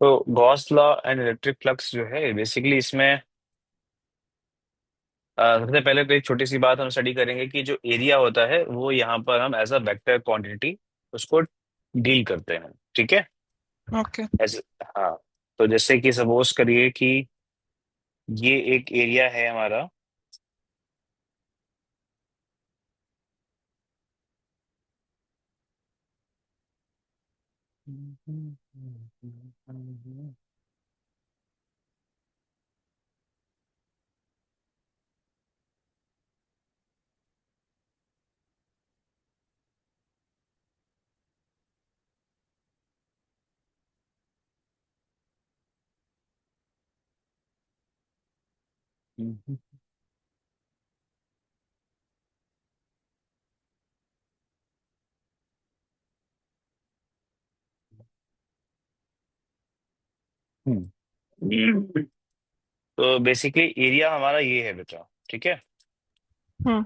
तो Gauss law and electric flux जो है बेसिकली इसमें सबसे पहले तो एक छोटी सी बात हम स्टडी करेंगे कि जो एरिया होता है वो यहाँ पर हम एज अ वेक्टर क्वांटिटी उसको डील करते हैं। ठीक है। ओके। एज हाँ। तो जैसे कि सपोज करिए कि ये एक एरिया है हमारा। तो बेसिकली एरिया हमारा ये है बेटा। ठीक है। हम्म।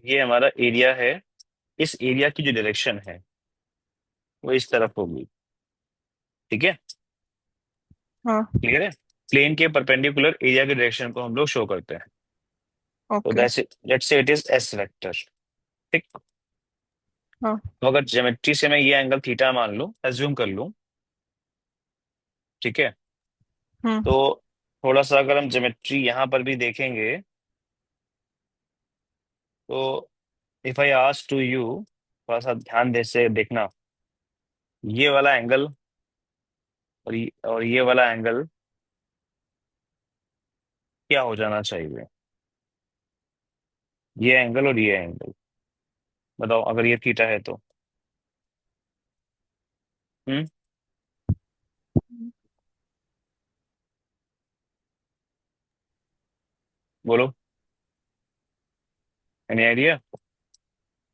ये हमारा एरिया है। इस एरिया की जो डायरेक्शन है वो इस तरफ होगी। ठीक है। हाँ। क्लियर है। प्लेन के परपेंडिकुलर एरिया के डायरेक्शन को हम लोग शो करते हैं। तो okay. That's let's say it is S vector. ठीक। हाँ। तो अगर ज्योमेट्री से मैं ये एंगल थीटा मान लूं, एज्यूम कर लूं। ठीक है। हम्म। तो थोड़ा सा अगर हम ज्योमेट्री यहाँ पर भी देखेंगे तो if I ask to you, थोड़ा सा ध्यान दे से देखना। ये वाला एंगल और ये वाला एंगल क्या हो जाना चाहिए? ये एंगल और ये एंगल, बताओ अगर ये थीटा है तो। हम्म। बोलो। Any idea?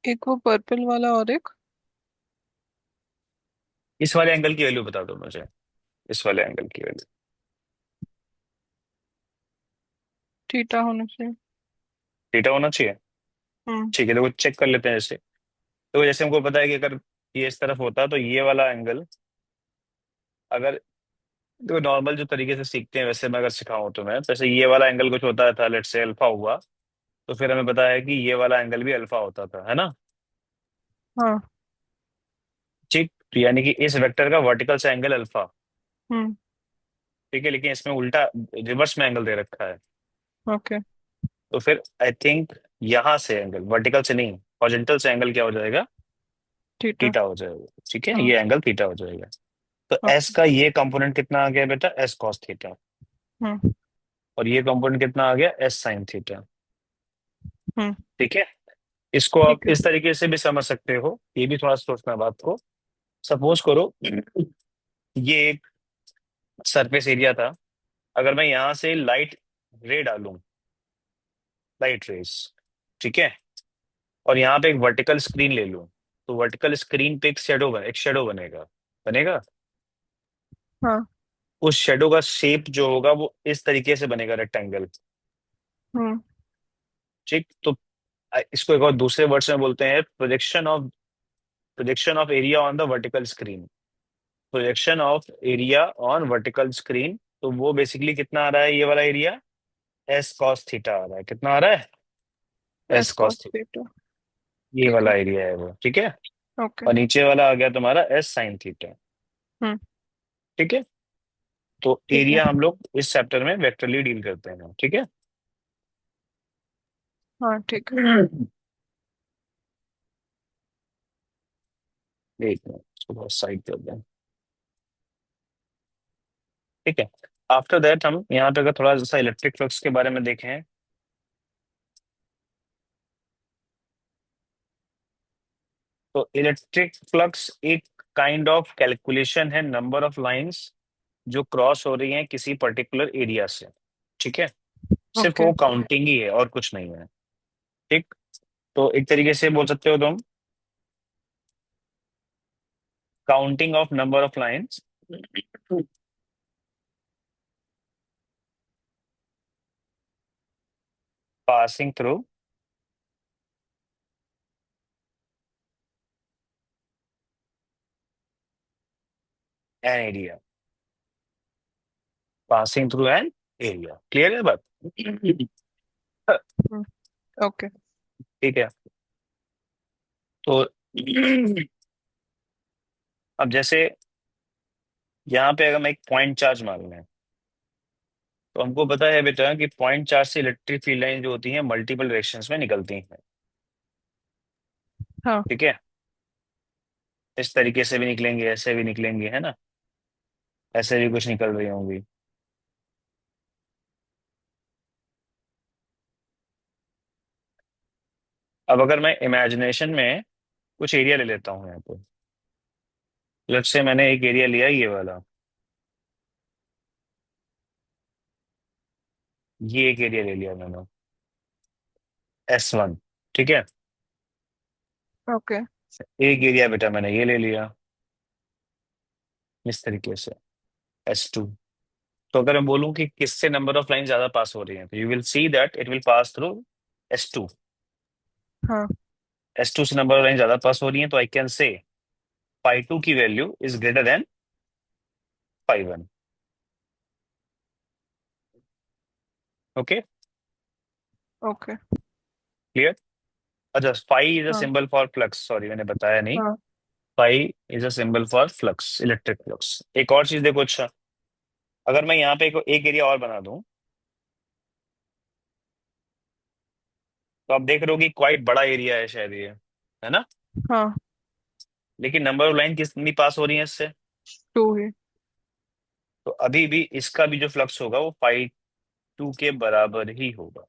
एक वो पर्पल वाला और एक इस वाले एंगल की वैल्यू बता दो मुझे। इस वाले एंगल की वैल्यू। थीटा होना चाहिए। थीटा होना चाहिए। हम्म। ठीक है, तो चेक कर लेते हैं जैसे। तो जैसे हमको पता है कि अगर ये इस तरफ होता तो ये वाला एंगल, अगर तो नॉर्मल जो तरीके से सीखते हैं वैसे मैं अगर सिखाऊं तो मैं वैसे ये वाला एंगल कुछ होता था, लेट्स से अल्फा हुआ। तो फिर हमें पता है कि ये वाला एंगल भी अल्फा होता था, है ना। हाँ। ठीक, तो यानी कि इस वेक्टर का वर्टिकल से एंगल अल्फा। हम्म। ठीक है, लेकिन इसमें उल्टा रिवर्स में एंगल दे रखा है। ओके। तो फिर आई थिंक यहाँ से एंगल वर्टिकल से नहीं, हॉरिजॉन्टल से एंगल क्या हो जाएगा? थीटा। थीटा हो जाएगा। ठीक है, हाँ। ये एंगल थीटा हो जाएगा। तो एस ओके। का ये कंपोनेंट कितना आ गया बेटा? S cos theta. हम्म। और ये कंपोनेंट कितना आ गया? S sine theta. हम्म। ठीक है। इसको आप ठीक है। इस तरीके से भी समझ सकते हो, ये भी थोड़ा सोचना बात को। सपोज करो ये एक सरफेस एरिया था। अगर मैं यहाँ से लाइट रे डालूं, लाइट रेस, ठीक है, और यहाँ पे एक वर्टिकल स्क्रीन ले लूं, तो वर्टिकल स्क्रीन पे एक शेडो बनेगा। बनेगा। हाँ। उस शेडो का शेप जो होगा वो इस तरीके से बनेगा, रेक्टेंगल। हम्म। ठीक। तो इसको एक और दूसरे वर्ड्स में बोलते हैं projection of area on the vertical screen. Projection of area on vertical screen. तो वो बेसिकली कितना आ रहा है? ये वाला एरिया एस कॉस थीटा आ रहा है। कितना आ रहा है? S S cos cos theta. Theta. ये ठीक वाला है। एरिया है वो। ठीक है। ओके। और नीचे वाला आ गया तुम्हारा एस साइन थीटा। हम्म। ठीक है। तो ठीक है। एरिया हम लोग इस चैप्टर में वेक्टरली डील करते हैं। ठीक है। हाँ। ठीक है। एक मिनट, इसको बहुत साइड कर दें। ठीक है। आफ्टर दैट हम यहाँ पे अगर थोड़ा सा इलेक्ट्रिक फ्लक्स के बारे में देखें, तो इलेक्ट्रिक फ्लक्स एक काइंड ऑफ कैलकुलेशन है नंबर ऑफ लाइंस जो क्रॉस हो रही हैं किसी पर्टिकुलर एरिया से। ठीक है। सिर्फ ओके। वो काउंटिंग ही है और कुछ नहीं है। ठीक। तो एक तरीके से बोल सकते हो तुम, counting of number of lines passing through an area. Passing through an area. Clear है बात? हम्म। ओके। ठीक है। तो अब जैसे यहाँ पे अगर मैं एक पॉइंट चार्ज मारूंगा, तो हमको पता है बेटा कि पॉइंट चार्ज से इलेक्ट्रिक फील्ड लाइन जो होती हैं मल्टीपल डायरेक्शंस में निकलती हैं। हाँ। ठीक है। इस तरीके से भी निकलेंगे, ऐसे भी निकलेंगे, है ना? ऐसे भी कुछ निकल रही होंगी। अब अगर मैं इमेजिनेशन में कुछ एरिया ले लेता हूँ यहाँ पे, लेट्स से मैंने एक एरिया लिया ये वाला, ये एक एरिया ले लिया मैंने, S1। ठीक है। ओके। एक एरिया बेटा मैंने ये ले लिया इस तरीके से, S2। तो अगर मैं बोलूं कि किससे नंबर ऑफ लाइन ज्यादा पास हो रही है, तो you will see that it will pass through S2। हाँ। S2 से नंबर ऑफ लाइन ज्यादा पास हो रही है, तो आई कैन से phi 2 की value is greater than phi 1। Okay. Okay. Clear? अच्छा, फाई इज अ हाँ। सिंबल फॉर फ्लक्स, सॉरी मैंने बताया नहीं। हाँ। Phi is a symbol for flux, electric flux. एक और चीज देखो, अच्छा, अगर मैं यहाँ पे एक एरिया और बना दूं, तो आप देख रहे हो कि क्वाइट बड़ा एरिया है शायद ये, है ना? हाँ। लेकिन नंबर ऑफ लाइन कितनी पास हो रही है इससे? टू ही। तो अभी भी इसका भी जो फ्लक्स होगा वो phi 2 के बराबर ही होगा।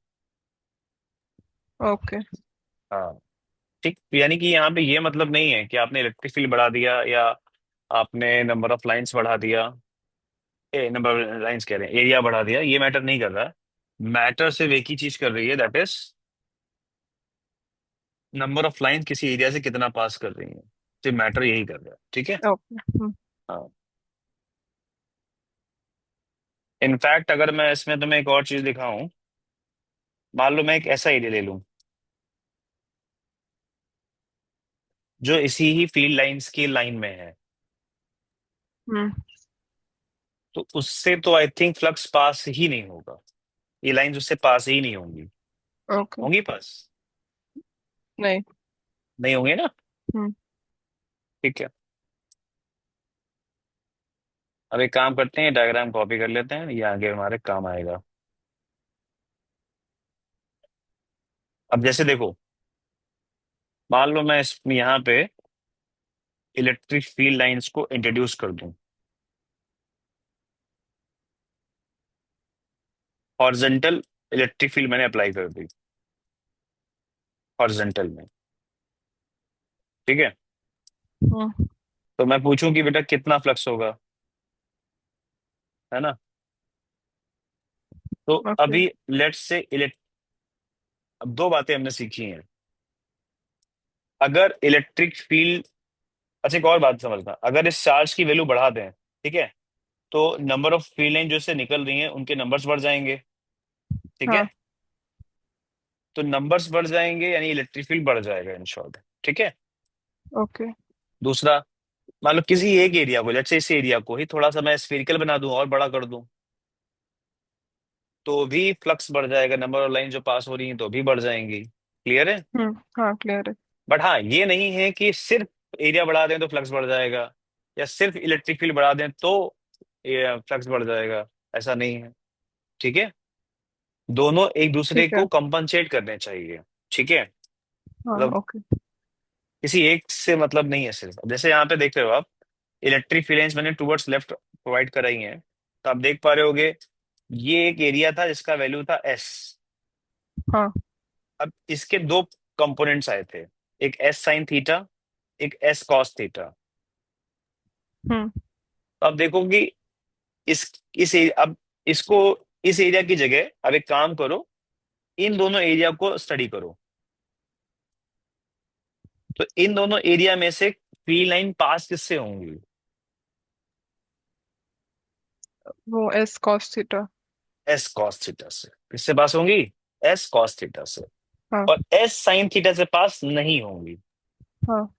ओके। हाँ। ठीक, यानी कि यहाँ पे ये मतलब नहीं है कि आपने इलेक्ट्रिक फील्ड बढ़ा दिया या आपने नंबर ऑफ लाइंस बढ़ा दिया, नंबर ऑफ लाइंस कह रहे हैं, एरिया बढ़ा दिया, ये मैटर नहीं कर रहा। मैटर सिर्फ एक ही चीज कर रही है, that is number of line किसी एरिया से कितना पास कर रही है। सिर्फ मैटर यही कर रहा है। ठीक है। ओके। हाँ। इनफैक्ट अगर मैं इसमें तुम्हें एक और चीज दिखाऊं, मान लो मैं एक ऐसा एरिया ले लूं जो इसी ही फील्ड लाइंस की लाइन में है, हम्म। तो उससे तो आई थिंक फ्लक्स पास ही नहीं होगा। ये लाइंस उससे पास ही नहीं होंगी। ओके। होंगी पास? नहीं। नहीं होंगे ना? हम्म। ठीक है। अब एक काम करते हैं, डायग्राम कॉपी कर लेते हैं, ये आगे हमारे काम आएगा। अब जैसे देखो, मान लो मैं इस यहाँ पे इलेक्ट्रिक फील्ड लाइंस को इंट्रोड्यूस कर दूं, हॉरिजॉन्टल इलेक्ट्रिक फील्ड मैंने अप्लाई कर दी हॉरिजॉन्टल में। ठीक है। हम्म। तो मैं पूछूं कि बेटा कितना फ्लक्स होगा, है ना? तो ओके। अभी लेट्स से अब दो बातें हमने सीखी हैं। अगर इलेक्ट्रिक फील्ड, अच्छा एक और बात समझना, अगर इस चार्ज की वैल्यू बढ़ा दें, ठीक है, तो नंबर ऑफ फील्ड लाइन जो इससे निकल रही हैं उनके नंबर्स बढ़ जाएंगे। ठीक हाँ। है। तो नंबर्स बढ़ जाएंगे यानी इलेक्ट्रिक फील्ड बढ़ जाएगा इन शॉर्ट। ठीक है। ओके। दूसरा, मान लो किसी एक एरिया को, जैसे इस एरिया को ही थोड़ा सा मैं स्फेरिकल बना दूं और बड़ा कर दूं, तो भी फ्लक्स बढ़ जाएगा, नंबर ऑफ लाइन जो पास हो रही हैं तो भी बढ़ जाएंगी। क्लियर है? हाँ, क्लियर है। बट हाँ, ये नहीं है कि सिर्फ एरिया बढ़ा दें तो फ्लक्स बढ़ जाएगा, या सिर्फ इलेक्ट्रिक फील्ड बढ़ा दें तो ये फ्लक्स बढ़ जाएगा। ऐसा नहीं है। ठीक है। दोनों एक दूसरे ठीक है। को कंपनसेट करने चाहिए। ठीक है। हाँ। मतलब ओके। किसी एक से मतलब नहीं है सिर्फ। जैसे यहाँ पे देख रहे हो आप, इलेक्ट्रिक फील्ड्स मैंने टूवर्ड्स लेफ्ट प्रोवाइड कराई हैं, तो आप देख पा रहे होगे ये एक एरिया था जिसका वैल्यू था S। हाँ। अब इसके दो कंपोनेंट्स आए थे, एक S sin थीटा, एक S cos थीटा। हम्म। तो आप देखो कि अब इसको, इस एरिया की जगह अब एक काम करो, इन दोनों एरिया को स्टडी करो। तो इन दोनों एरिया में से फील्ड लाइन पास किससे होंगी? वो S cos theta. S cos theta से। किससे पास होंगी? S cos थीटा से। हाँ। और S sin थीटा से पास नहीं होंगी। हाँ।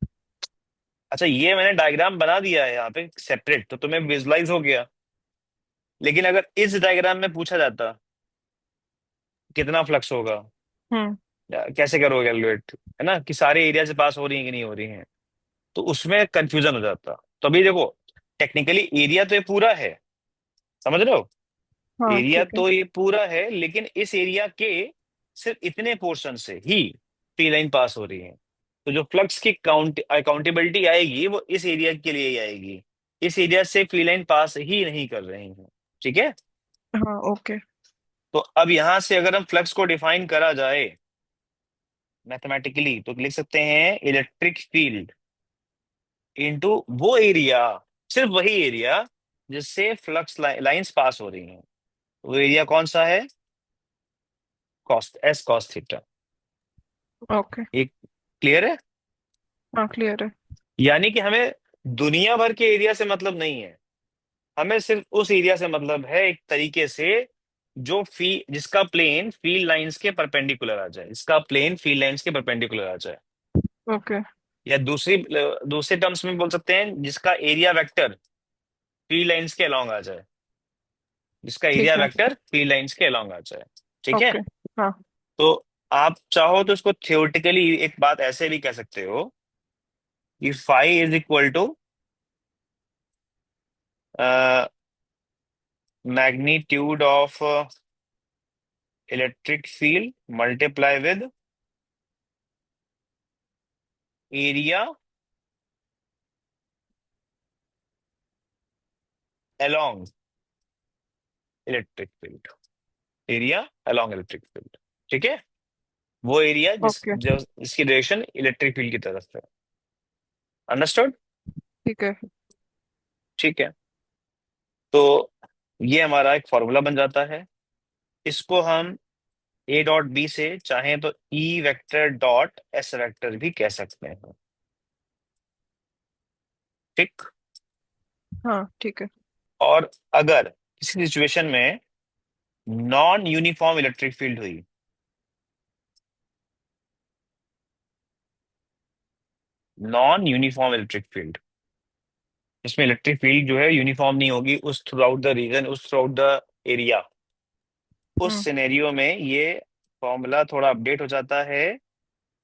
अच्छा, ये मैंने डायग्राम बना दिया है यहाँ पे सेपरेट, तो तुम्हें विजुलाइज हो गया। लेकिन अगर इस डायग्राम में पूछा जाता कितना फ्लक्स होगा, हम्म। या कैसे करोगे कैलकुलेट, है ना, कि सारे एरिया से पास हो रही है कि नहीं हो रही है, तो उसमें कंफ्यूजन हो जाता। तो अभी देखो, टेक्निकली एरिया तो ये पूरा है, समझ रहे हो, हाँ एरिया ठीक है। तो ये पूरा है, लेकिन इस एरिया के सिर्फ इतने पोर्शन से ही फ्री लाइन पास हो रही है। तो जो फ्लक्स की अकाउंटेबिलिटी आएगी वो इस एरिया के लिए ही आएगी, इस एरिया से फ्री लाइन पास ही नहीं कर रही है। ठीक है। हाँ ओके। तो अब यहां से अगर हम फ्लक्स को डिफाइन करा जाए मैथमेटिकली, तो लिख सकते हैं इलेक्ट्रिक फील्ड इनटू वो एरिया, सिर्फ वही एरिया जिससे फ्लक्स लाइंस पास हो रही हैं। वो एरिया कौन सा है? Cost, S cos theta. Okay. एक क्लियर है? हाँ क्लियर है। यानी कि हमें दुनिया भर के एरिया से मतलब नहीं है, हमें सिर्फ उस एरिया से मतलब है, एक तरीके से जो जिसका प्लेन फील्ड लाइंस के परपेंडिकुलर आ जाए, इसका प्लेन फील्ड लाइंस के परपेंडिकुलर आ जाए। ओके। या दूसरी दूसरे टर्म्स में बोल सकते हैं जिसका एरिया वेक्टर फील्ड लाइंस के अलोंग आ जाए, जिसका एरिया ठीक है। वेक्टर फील्ड लाइंस के अलोंग आ जाए। ठीक है। ओके। हाँ। तो आप चाहो तो इसको थियोरेटिकली एक बात ऐसे भी कह सकते हो कि phi is equal to magnitude of electric field multiply with area along electric field, area along electric field. ठीक है। वो एरिया ओके। जिसकी डायरेक्शन इलेक्ट्रिक फील्ड की तरफ है। अंडरस्टूड? ठीक है। ठीक है। तो ये हमारा एक फॉर्मूला बन जाता है। इसको हम ए डॉट बी से चाहें तो E vector dot S vector भी कह सकते हैं। ठीक। हाँ ठीक है। और अगर किसी सिचुएशन में नॉन यूनिफॉर्म इलेक्ट्रिक फील्ड हुई, नॉन यूनिफॉर्म इलेक्ट्रिक फील्ड, इसमें इलेक्ट्रिक फील्ड जो है यूनिफॉर्म नहीं होगी उस थ्रू आउट द रीजन, उस थ्रू आउट द एरिया, उस हम्म। सिनेरियो में ये फॉर्मूला थोड़ा अपडेट हो जाता है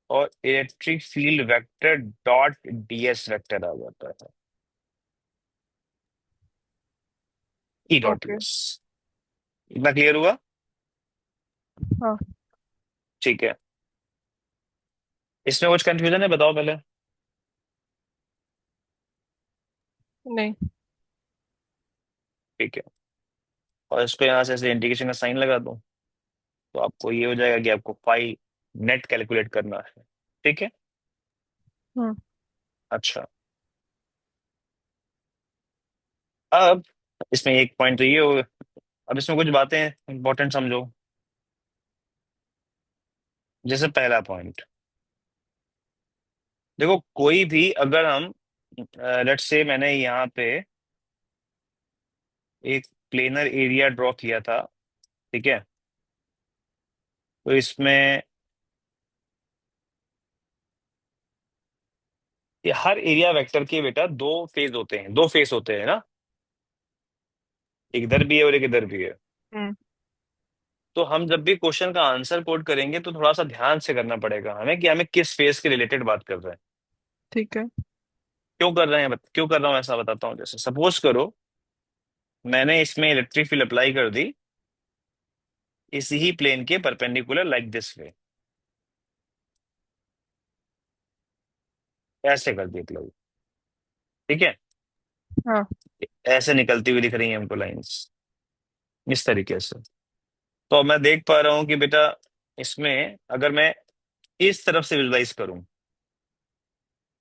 और electric field vector dot DS vector आ जाता है, ई डॉट ओके। डीएस। इतना क्लियर हुआ? हाँ। ठीक है। इसमें कुछ कंफ्यूजन है, बताओ पहले। नहीं। ठीक है। और इसको यहाँ से ऐसे इंडिकेशन का साइन लगा दूं, तो आपको ये हो जाएगा कि आपको फाई नेट कैलकुलेट करना है। ठीक है। हम्म। अच्छा। अब इसमें एक पॉइंट तो ये हो, अब इसमें कुछ बातें इंपॉर्टेंट समझो। जैसे पहला पॉइंट, देखो कोई भी अगर हम, लेट्स से मैंने यहाँ पे एक प्लेनर एरिया ड्रॉ किया था, ठीक है, तो इसमें ये हर एरिया वेक्टर के बेटा दो फेज होते हैं, दो फेस होते हैं ना, एक इधर भी है और एक इधर भी है। हम्म। तो हम जब भी क्वेश्चन का आंसर कोड करेंगे तो थोड़ा सा ध्यान से करना पड़ेगा हमें कि हमें किस फेस के रिलेटेड बात कर रहे हैं। ठीक है। क्यों कर रहे हैं, क्यों कर रहा हूँ ऐसा बताता हूँ। जैसे सपोज करो मैंने इसमें इलेक्ट्रिक फील्ड अप्लाई कर दी इसी ही प्लेन के परपेंडिकुलर लाइक दिस वे, ऐसे कर दी अप्लाई। ठीक है। हाँ। ऐसे निकलती हुई दिख रही है हमको लाइंस, इस तरीके से। तो अब मैं देख पा रहा हूँ कि बेटा इसमें अगर मैं इस तरफ से विजुलाइज करूं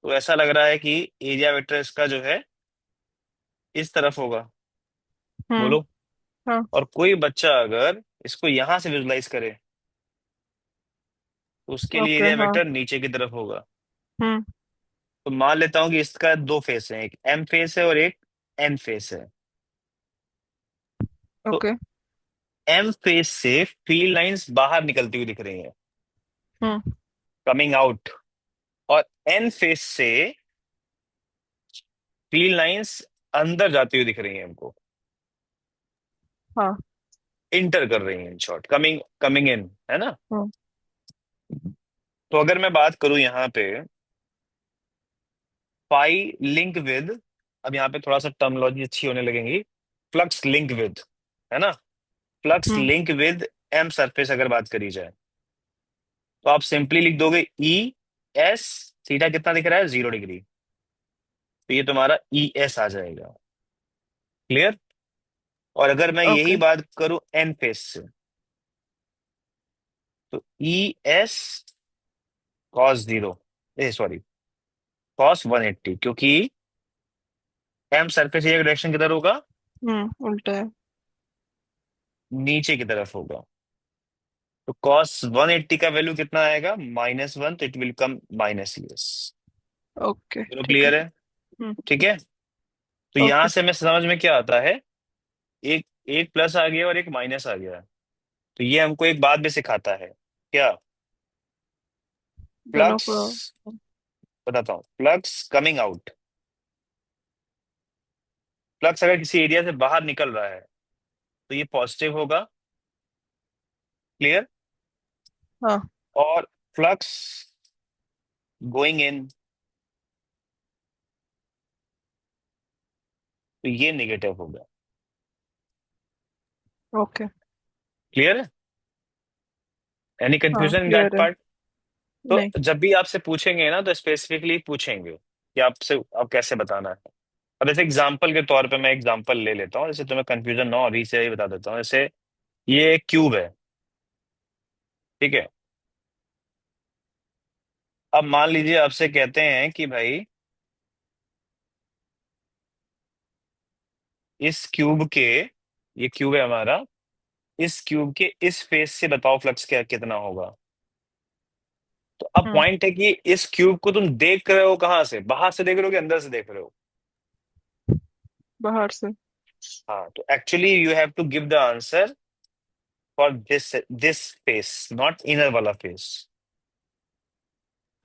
तो ऐसा लग रहा है कि एरिया वेक्टर इसका जो है इस तरफ होगा। हम्म। बोलो। हाँ। और कोई बच्चा अगर इसको यहां से विजुलाइज करे तो उसके लिए ओके। एरिया हाँ। वेक्टर नीचे की तरफ होगा। हम्म। तो मान लेता हूं कि इसका दो फेस है, एक एम फेस है और एक एन फेस है। तो ओके। एम फेस से फील्ड लाइंस बाहर निकलती हुई दिख रही हैं, हम्म। Coming out. और एन फेस से फील्ड लाइंस अंदर जाती हुई दिख रही हैं हमको। हाँ। इंटर कर रही हैं, in short coming coming in, है ना। हम्म। तो अगर मैं बात करूं यहाँ पे, पाई लिंक विद, अब यहाँ पे थोड़ा सा टर्मिनोलॉजी अच्छी होने लगेंगी, फ्लक्स लिंक विद, है ना, flux hmm. Link with M surface अगर बात करी जाए, तो आप सिंपली लिख दोगे ई एस, थीटा कितना दिख रहा है, 0 डिग्री, तो ये तुम्हारा ई एस आ जाएगा। क्लियर। और अगर मैं यही ओके। बात करूं एन फेस से, तो ई एस कॉस 0, ए सॉरी, कॉस 180, क्योंकि एम सरफेस एरिया का डायरेक्शन किधर होगा, उल्टा है। नीचे की तरफ होगा। तो कॉस 180 का वैल्यू कितना आएगा, -1, तो it will come -ES। Okay, दोनों ठीक है। क्लियर है। हम्म। ठीक है। तो यहां ओके। से मैं समझ में क्या आता है, एक एक प्लस आ गया और एक माइनस आ गया। तो ये हमको एक बात भी सिखाता है, क्या, दोनों फ्लक्स, को। बताता हूँ, फ्लक्स कमिंग आउट, फ्लक्स अगर किसी एरिया से बाहर निकल रहा है तो ये पॉजिटिव होगा। क्लियर। हाँ। और फ्लक्स गोइंग इन, तो ये नेगेटिव होगा। ओके। क्लियर है। एनी हाँ, कंफ्यूजन इन दैट क्लियर है। पार्ट। तो नहीं। जब भी आपसे पूछेंगे ना, तो स्पेसिफिकली पूछेंगे कि आपसे आप कैसे बताना है। और जैसे एग्जाम्पल के तौर पे मैं एग्जाम्पल ले लेता हूँ, जैसे तुम्हें कंफ्यूजन ना हो, अभी से ही बता देता हूँ। जैसे ये एक क्यूब है, ठीक है। अब मान लीजिए आपसे कहते हैं कि भाई इस क्यूब के, ये क्यूब है हमारा, इस क्यूब के इस फेस से बताओ फ्लक्स क्या कितना होगा। तो अब हम्म। पॉइंट है कि इस क्यूब को तुम देख रहे हो कहाँ से, बाहर से देख रहे हो कि अंदर से देख रहे हो। बाहर से। हाँ, तो actually you have to give the answer for this this face, not inner वाला फेस।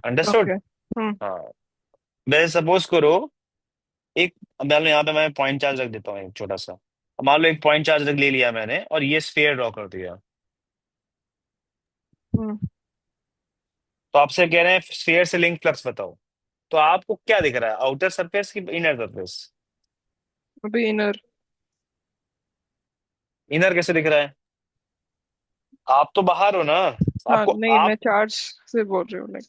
अंडरस्टूड। ओके। हम्म। हाँ। वैसे सपोज करो, एक, अब मान लो यहाँ पे मैं पॉइंट चार्ज रख देता हूँ एक छोटा सा। अब मान लो एक पॉइंट चार्ज रख ले लिया मैंने और ये स्फीयर ड्रॉ कर दिया। हम्म। तो आपसे कह रहे हैं स्फीयर से लिंक फ्लक्स बताओ। तो आपको क्या दिख रहा है, आउटर सरफेस की इनर सरफेस। अभी इनर। इनर कैसे दिख रहा है, आप तो बाहर हो ना, हाँ, आपको नहीं, मैं आप, चार्ज से बोल रही हूँ, लाइक।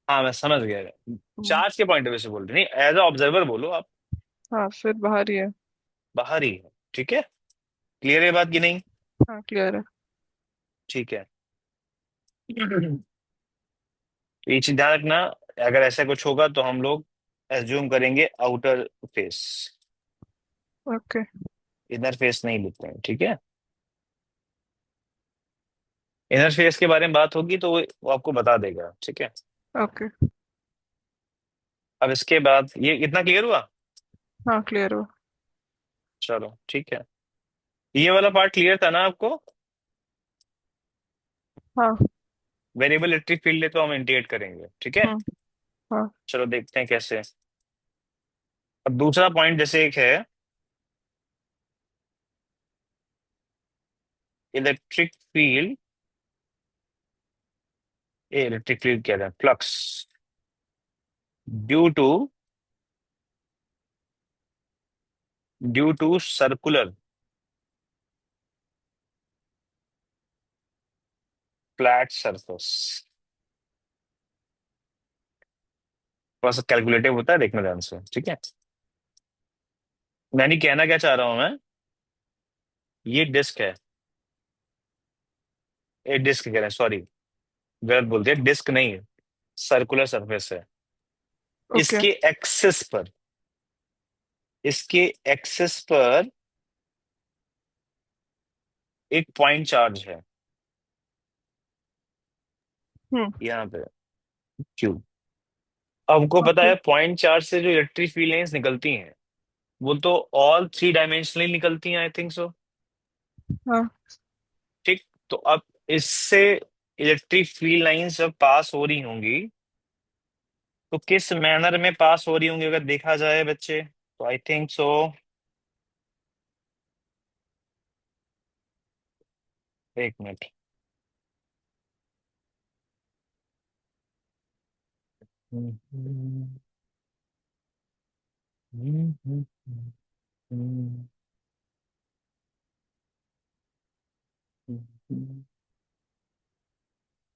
हाँ मैं समझ गया, चार्ज के पॉइंट ऑफ व्यू से बोल रहे नहीं, एज अ ऑब्जर्वर बोलो आप। हाँ, फिर बाहर ही है। बाहर ही है, ठीक है। क्लियर है बात की नहीं। हाँ, क्लियर है। ठीक है। तो ये चीज ध्यान रखना, अगर ऐसा कुछ होगा तो हम लोग एज्यूम करेंगे outer face, okay. Inner face नहीं लिखते हैं, ठीक है। इनर फेस के बारे में बात होगी तो वो आपको बता देगा, ठीक है। ओके। अब इसके बाद ये इतना क्लियर हुआ। हाँ, क्लियर हो। चलो ठीक है। ये वाला पार्ट क्लियर था ना आपको। हाँ। वेरिएबल इलेक्ट्रिक फील्ड है तो हम इंटीग्रेट करेंगे, ठीक है। हम्म। हाँ। चलो देखते हैं कैसे। अब दूसरा पॉइंट जैसे एक है, इलेक्ट्रिक फील्ड, ये इलेक्ट्रिक फील्ड कह रहे हैं, flux due to, due to circular flat surface. थोड़ा सा कैलकुलेटिव होता है, देखना ध्यान से, ठीक है। मैंने कहना क्या चाह रहा हूं मैं, ये डिस्क है, ये डिस्क कह रहे हैं, सॉरी गलत बोल दिया, डिस्क नहीं है, सर्कुलर सरफेस है। ओके। इसके एक्सिस पर, इसके एक्सिस पर एक पॉइंट चार्ज है हम्म। यहाँ पे, क्यू। अब हमको पता ओके। है पॉइंट चार्ज से जो इलेक्ट्रिक फील्ड लाइंस निकलती हैं, वो तो ऑल 3 डायमेंशनली निकलती हैं, आई थिंक सो। हाँ। ठीक। तो अब इससे इलेक्ट्रिक फील्ड लाइंस जब पास हो रही होंगी, तो किस मैनर में पास हो रही होंगी अगर देखा जाए बच्चे, तो आई थिंक सो एक मिनट।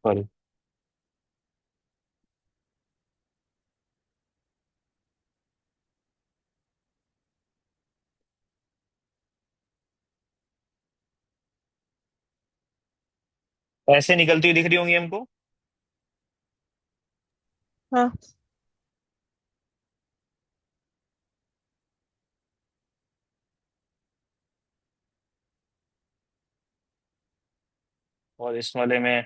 सॉरी। ऐसे निकलती हुई दिख रही होंगी हमको। हाँ और इस वाले में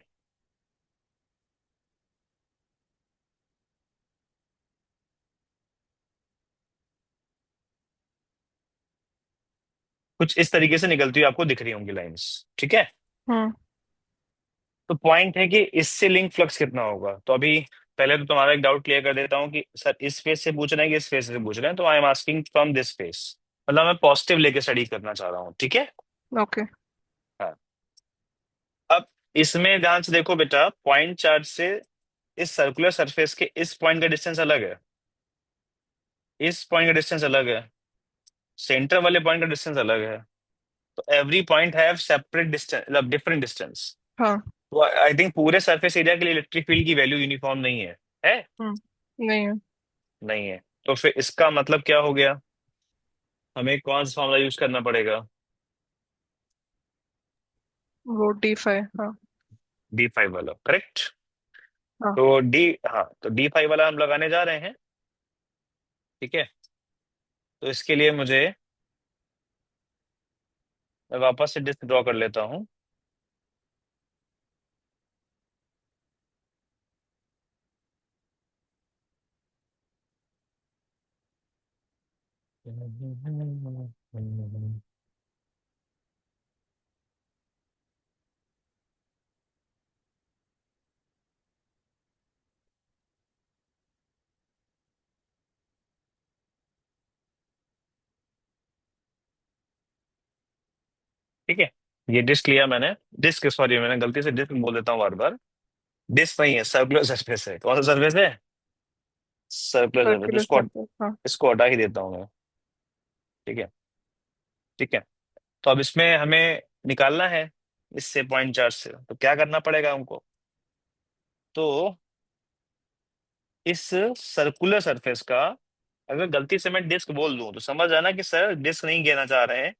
कुछ इस तरीके से निकलती हुई आपको दिख रही होंगी लाइंस। ठीक है। हाँ तो पॉइंट है कि इससे लिंक फ्लक्स कितना होगा। तो अभी पहले तो तुम्हारा एक डाउट क्लियर कर देता हूँ कि सर इस फेस से पूछ रहे हैं कि इस फेस से पूछ रहे हैं, तो I am asking from this face. मतलब मैं पॉजिटिव लेके स्टडी करना चाह रहा हूँ। ठीक है। ओके। हाँ। अब इसमें ध्यान से देखो बेटा, पॉइंट चार्ज से इस सर्कुलर सरफेस के इस पॉइंट का डिस्टेंस अलग है, इस पॉइंट का डिस्टेंस अलग है, सेंटर वाले पॉइंट का डिस्टेंस अलग है। तो every point have separate distance, मतलब डिफरेंट डिस्टेंस। हाँ। तो आई थिंक पूरे सरफेस एरिया के लिए इलेक्ट्रिक फील्ड की वैल्यू यूनिफॉर्म नहीं है। है? नहीं है। नहीं है। तो फिर इसका मतलब क्या हो गया, हमें कौन सा फॉर्मूला यूज करना पड़ेगा। वो D5। हाँ। D5 वाला, करेक्ट। हाँ। तो डी, हाँ, तो D5 वाला हम लगाने जा रहे हैं। ठीक है। तो इसके लिए मुझे, मैं वापस से डिस्क ड्रॉ कर लेता हूँ। ठीक है। ये डिस्क लिया मैंने, डिस्क, सॉरी मैंने गलती से डिस्क बोल देता हूँ बार बार। डिस्क नहीं है, सर्कुलर सरफेस है। कौन सा सरफेस है? Circular surface. सर्कुलर इसको सरफेस। हाँ। इसको हटा ही देता हूँ मैं। ठीक है। ठीक है। तो अब इसमें हमें निकालना है, इससे पॉइंट चार्ज से, तो क्या करना पड़ेगा हमको। तो इस सर्कुलर सरफेस का, अगर गलती से मैं डिस्क बोल दूं तो समझ आना कि सर डिस्क नहीं कहना चाह रहे हैं,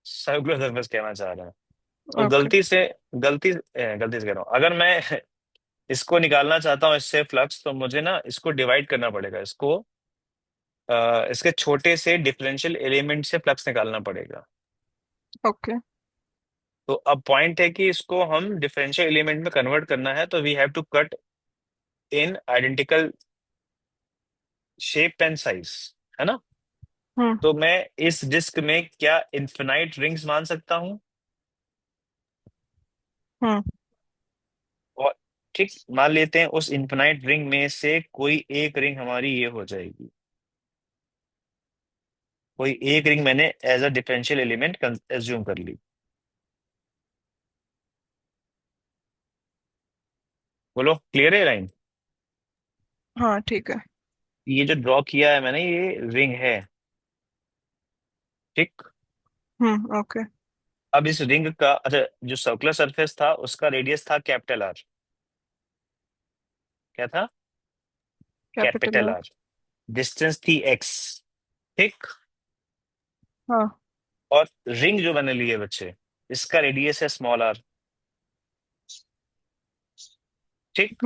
सर्कुलर सरफेस कहना चाह रहे हैं। तो ओके। गलती से कह रहा हूँ। अगर मैं इसको निकालना चाहता हूँ इससे फ्लक्स, तो मुझे ना इसको डिवाइड करना पड़ेगा, इसको इसके छोटे से डिफरेंशियल एलिमेंट से फ्लक्स निकालना पड़ेगा। ओके। तो अब पॉइंट है कि इसको हम डिफरेंशियल एलिमेंट में कन्वर्ट करना है, तो we have to cut in identical shape and size, है ना। हम्म। तो मैं इस डिस्क में क्या इन्फिनाइट रिंग्स मान सकता हूँ? हम्म। और ठीक, मान लेते हैं उस इन्फिनाइट रिंग में से कोई एक रिंग हमारी ये हो जाएगी। कोई एक रिंग मैंने as a differential element assume कर ली। बोलो, क्लियर है लाइन? हाँ ठीक है। ये जो ड्रॉ किया है मैंने, ये रिंग है। ठीक। ओके। अब इस रिंग का, अच्छा, जो सर्कुलर सरफेस था उसका रेडियस था कैपिटल आर। क्या था? कैपिटल कैपिटल है। आर। डिस्टेंस थी एक्स। ठीक। हाँ। और रिंग जो मैंने ली है बच्चे, इसका रेडियस है स्मॉल आर। ठीक।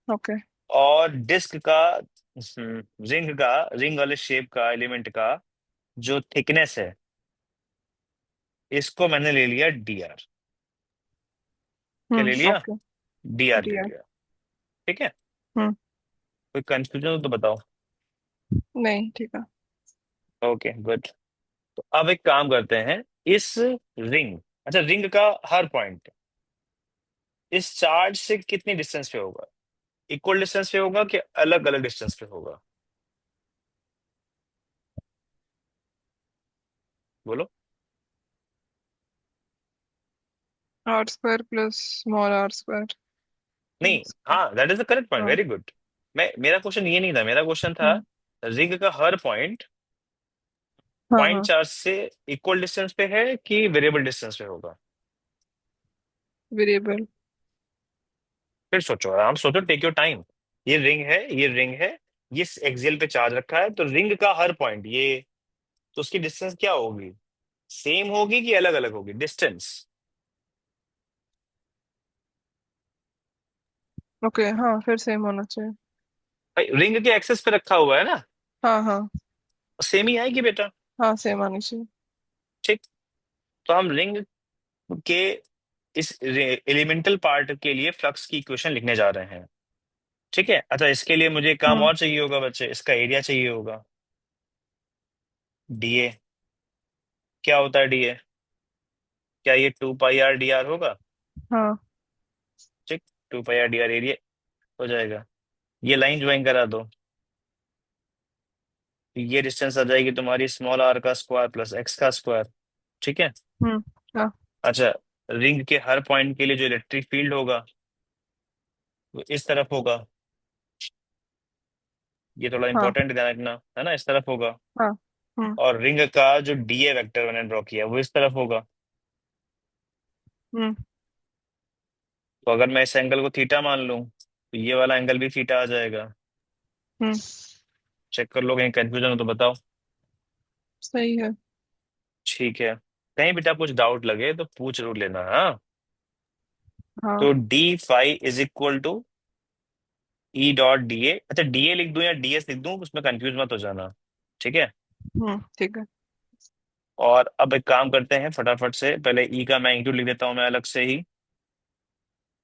ओके। और डिस्क का, रिंग वाले शेप का, एलिमेंट का जो थिकनेस है, इसको मैंने ले लिया D R। क्या ले लिया? ओके। D R ले दिया। लिया। ठीक है। हम्म। कोई कंफ्यूजन हो तो बताओ। नहीं ठीक है। Okay, good. तो अब एक काम करते हैं, इस रिंग, अच्छा, रिंग का हर पॉइंट इस चार्ज से कितनी डिस्टेंस पे होगा? इक्वल डिस्टेंस पे होगा कि अलग अलग डिस्टेंस पे होगा? बोलो। R square plus small R square. नहीं, हाँ, that is the correct point, हाँ। Very good. मैं मेरा क्वेश्चन ये नहीं था, मेरा क्वेश्चन था हम्म। रिंग का हर पॉइंट हाँ पॉइंट हाँ। चार्ज से इक्वल डिस्टेंस पे है कि वेरिएबल डिस्टेंस पे होगा। वेरिएबल। फिर सोचो, आराम से सोचो, टेक योर टाइम। ये रिंग है, ये रिंग है, ये एक्सियल पे चार्ज रखा है, तो रिंग का हर पॉइंट ये, तो उसकी डिस्टेंस क्या होगी? सेम होगी कि अलग अलग होगी डिस्टेंस? ओके, हाँ फिर सेम होना चाहिए। भाई रिंग के एक्सेस पे रखा हुआ है ना, हाँ हाँ। सेम ही आएगी बेटा। हाँ सेम आनी चाहिए। ठीक। तो हम रिंग के इस एलिमेंटल पार्ट के लिए फ्लक्स की इक्वेशन लिखने जा रहे हैं। ठीक है, अच्छा, इसके लिए मुझे एक काम हम्म। और चाहिए होगा बच्चे, इसका एरिया चाहिए होगा। डीए। क्या होता है डीए? क्या ये 2 पाई आर डी आर होगा? हाँ। ठीक। 2 pi R D R area हो जाएगा। ये लाइन ज्वाइन करा दो, ये डिस्टेंस आ जाएगी तुम्हारी स्मॉल आर का स्क्वायर प्लस एक्स का स्क्वायर। ठीक है। हम्म। हाँ अच्छा, रिंग के हर पॉइंट के लिए जो इलेक्ट्रिक फील्ड होगा वो इस तरफ होगा। ये थोड़ा हाँ। इंपॉर्टेंट ध्यान रखना है ना, इस तरफ होगा। हाँ। हम्म। और रिंग का जो डीए वेक्टर मैंने ड्रॉ किया है वो इस तरफ होगा। हम्म। तो अगर मैं इस एंगल को थीटा मान लूं तो ये वाला एंगल भी थीटा आ जाएगा। हम्म। चेक कर लो, कहीं कंफ्यूजन हो तो बताओ। सही है। ठीक है, कहीं बेटा कुछ डाउट लगे तो पूछ जरूर लेना, हाँ। हाँ। तो D phi = E.DA। अच्छा, डीए लिख दूं या डीएस लिख दूं, उसमें कंफ्यूज मत हो जाना। ठीक है। ठीक है। और अब एक काम करते हैं, फटाफट से पहले ई का मैग्नीट्यूड लिख देता हूं मैं अलग से ही।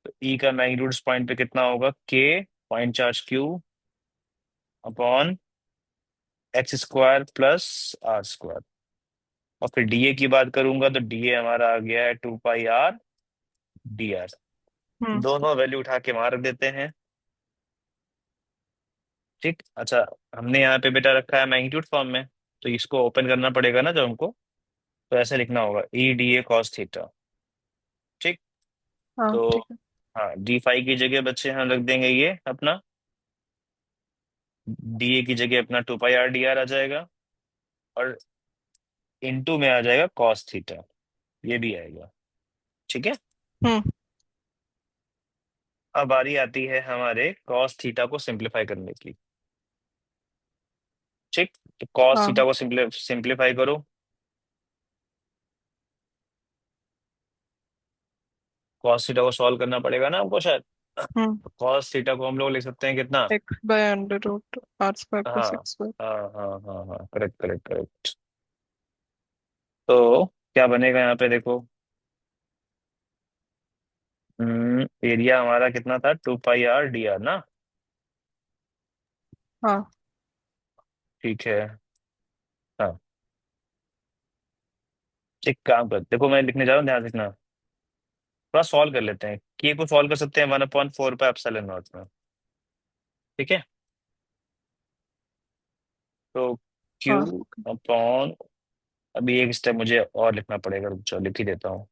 तो ई का मैग्नीट्यूड इस पॉइंट पे कितना होगा? के point charge q upon x square plus r square. और फिर डीए की बात करूंगा तो डीए हमारा आ गया है 2 पाई आर डी आर। हम्म। दोनों वैल्यू उठा के वहां रख देते हैं। ठीक। अच्छा, हमने यहाँ पे बेटा रखा है मैग्नीट्यूड फॉर्म में, तो इसको ओपन करना पड़ेगा ना जब हमको, तो ऐसे लिखना होगा E dA cos θ। ठीक। हाँ तो ठीक है। हाँ, D phi की जगह बच्चे हम रख देंगे ये अपना, डीए की जगह अपना 2 पाई आर डी आर आ जाएगा, और इनटू में आ जाएगा cos θ, ये भी आएगा। ठीक है। हम्म। अब बारी आती है हमारे cos θ को सिंप्लीफाई करने की। ठीक। तो cos θ हाँ। को सिंप्लीफाई करो। cos θ को सॉल्व करना पड़ेगा ना हमको शायद। हम्म। cos θ को हम लोग लिख सकते हैं कितना? X by under root r square plus हाँ एक्स स्क्वायर। हाँ हाँ हाँ हाँ, करेक्ट करेक्ट करेक्ट। तो क्या बनेगा यहाँ पे देखो, एरिया हमारा कितना था? 2 पाई आर डी आर ना। हाँ। ठीक है। हाँ, एक काम कर, देखो मैं लिखने जा रहा हूँ, ध्यान रखना। थोड़ा सॉल्व कर लेते हैं, के को सॉल्व कर सकते हैं 1/4 पाई एप्सिलॉन नॉट में। ठीक है। तो क्यू हाँ। अपॉन, अभी एक स्टेप मुझे और लिखना पड़ेगा, रुक जाओ लिख ही देता हूँ।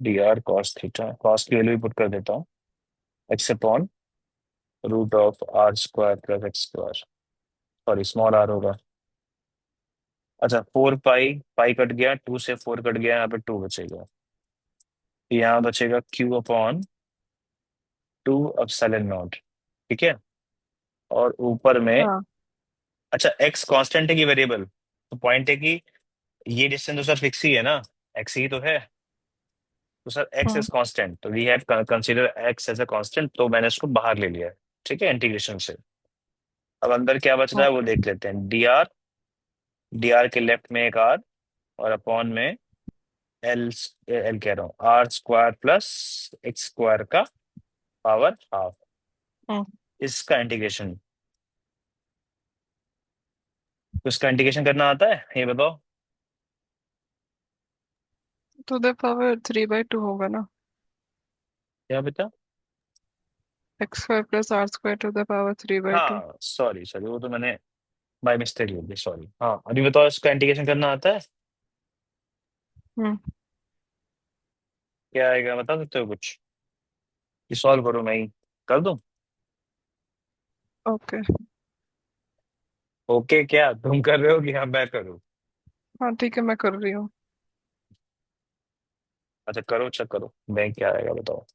D r cos θ, कॉस की वैल्यू भी पुट कर देता हूँ, x upon √of r² plus x square. Sorry, small r होगा। अच्छा, 4 पाई, पाई कट गया, 2 से 4 कट गया, यहाँ पे 2 बचेगा। यहाँ बचेगा क्यू अपॉन 2 एप्सिलॉन नॉट। ठीक है। और ऊपर में, हाँ। अच्छा एक्स कांस्टेंट है कि वेरिएबल? तो पॉइंट है कि ये डिस्टेंस तो सर फिक्स ही है ना, एक्स ही तो है। तो सर एक्स हम्म। इज कांस्टेंट, तो we have consider X as a constant, तो मैंने इसको बाहर ले लिया है। ठीक है, इंटीग्रेशन से। अब अंदर क्या बच रहा है वो ओके। देख लेते हैं। डी आर के लेफ्ट में एक आर, और अपॉन में एल, एल कह रहा हूँ, r² प्लस एक्स स्क्वायर का पावर हाफ। हम्म। इसका इंटीग्रेशन, तो इसका इंटीग्रेशन करना आता है ये बताओ। टू द पावर 3/2 होगा ना। क्या बेटा? X square plus r square to the power 3/2। हाँ, सॉरी सॉरी, वो तो मैंने बाय मिस्टेक लिख दी, सॉरी। हाँ, अभी बताओ इसका इंटीग्रेशन करना आता है। हम्म। क्या आएगा, बता सकते हो कुछ? ये सॉल्व करो, मैं ही कर दूं? ओके। ओके, क्या तुम कर रहे हो कि हाँ मैं करूँ? हाँ ठीक है, मैं कर रही हूँ। अच्छा करो, चेक करो बैंक क्या आएगा, बताओ।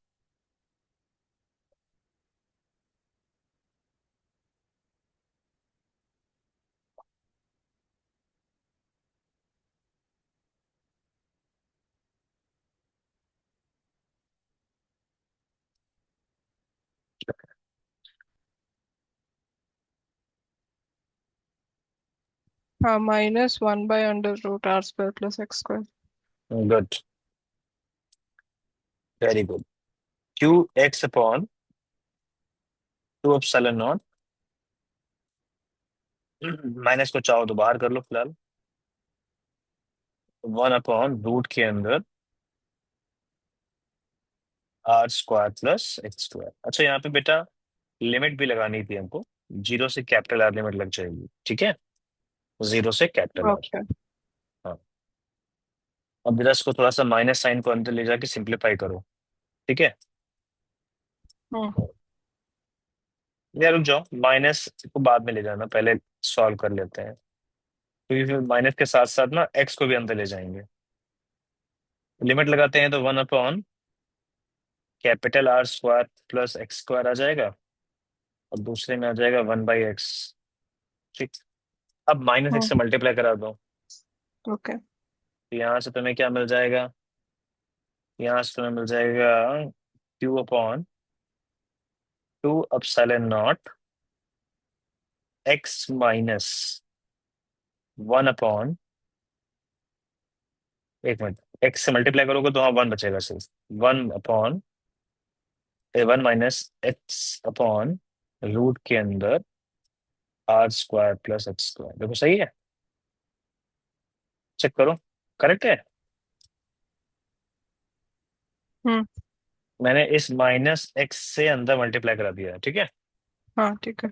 हाँ, -1/√r² + x²। Good, very good. Q x upon 2 epsilon not, minus को चाहो तो बाहर कर लो फिलहाल, 1/√, के अंदर r² + x²। अच्छा यहाँ पे बेटा लिमिट भी लगानी थी हमको, जीरो से कैपिटल आर लिमिट लग जाएगी, ठीक है? जीरो से कैपिटल आर। ओके। हाँ। अब जरा इसको थोड़ा सा माइनस साइन को अंदर ले जाके सिंप्लीफाई करो, ठीक है? हम्म। यार रुक जाओ, माइनस को बाद में ले जाना, पहले सॉल्व कर लेते हैं, क्योंकि फिर माइनस के साथ साथ ना एक्स को भी अंदर ले जाएंगे। लिमिट लगाते हैं तो 1/, कैपिटल R² + x² आ जाएगा, और दूसरे में आ जाएगा 1/x। ठीक। अब -x हम्म। से मल्टीप्लाई करा दो, ओके। तो यहाँ से तुम्हें क्या मिल जाएगा? यहाँ से तुम्हें मिल जाएगा Q/2 x माइनस 1/, एक मिनट, एक्स से मल्टीप्लाई करोगे तो हाँ 1 बचेगा सिर्फ, 1/(1 - x) के अंदर r² + x²। देखो सही है, चेक करो, करेक्ट है। हम्म। मैंने इस -x से अंदर मल्टीप्लाई करा दिया है, ठीक है? हाँ ठीक है।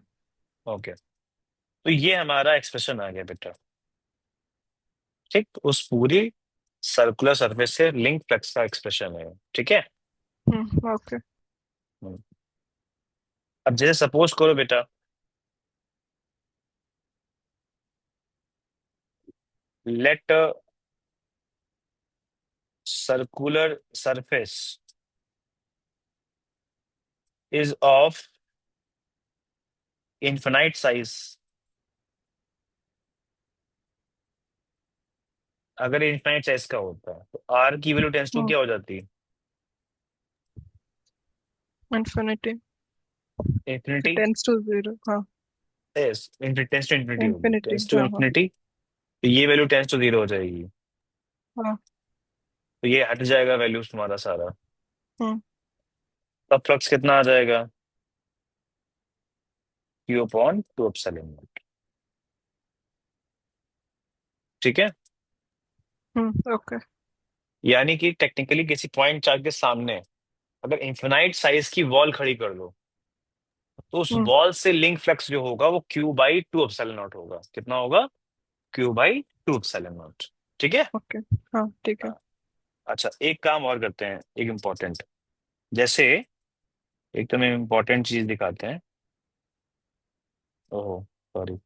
ओके, तो ये हमारा एक्सप्रेशन आ गया बेटा, ठीक, उस पूरी सर्कुलर सरफेस से लिंक फ्लक्स का एक्सप्रेशन है, ठीक है? ओके। हम्म। अब जैसे सपोज करो बेटा, let circular surface is of infinite size. अगर इनफिनाइट साइज का होता है तो आर की वैल्यू टेंस टू हम्म। क्या हो जाती है? Infinity. Infinity. Tends to zero, हाँ। यस, टेंस टू इन्फिनिटी होगी, इन्फिनिटी, टेंस टू हाँ हाँ। इन्फिनिटी। तो ये वैल्यू टेंस टू जीरो हो जाएगी, हाँ। तो ये हट जाएगा वैल्यूज तुम्हारा सारा। हम्म। तब फ्लक्स कितना आ जाएगा? Q/2 एप्सिलॉन नॉट, ठीक है? ओके। यानी कि टेक्निकली किसी पॉइंट चार्ज के सामने अगर इन्फिनाइट साइज की वॉल खड़ी कर दो, तो उस हम्म। वॉल से लिंक फ्लक्स जो होगा वो Q/2 एप्सिलॉन नॉट होगा। कितना होगा? Q/2 एप्सिलॉन नॉट, ठीक है? ओके। हाँ ठीक है। हाँ। अच्छा एक काम और करते हैं, एक इम्पोर्टेंट, जैसे एक तुम्हें इम्पोर्टेंट चीज दिखाते हैं। ओहो, सॉरी।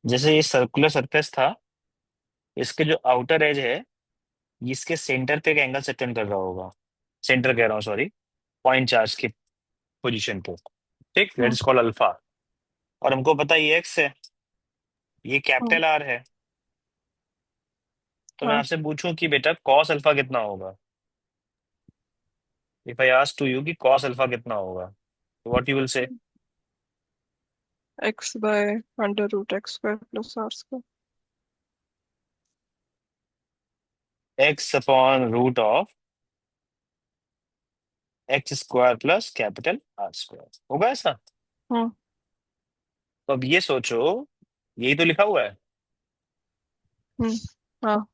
जैसे ये सर्कुलर सरफेस था, इसके जो आउटर एज है, ये इसके सेंटर पे एक एंगल सेटल कर रहा होगा, सेंटर कह रहा हूँ सॉरी, पॉइंट चार्ज की पोजीशन पे, ठीक, that hmm. Is called alpha. और हमको पता है ये एक्स है, ये हम्म। कैपिटल आर है। तो मैं हाँ। आपसे पूछूं कि बेटा कॉस अल्फा कितना होगा? If I ask to you कि कॉस अल्फा कितना होगा, तो what you will say? x/√x² + r²। x/√ऑफ x² + capital R², होगा ऐसा? हम्म। तो अब ये सोचो, यही तो लिखा हुआ है। हम्म। हाँ।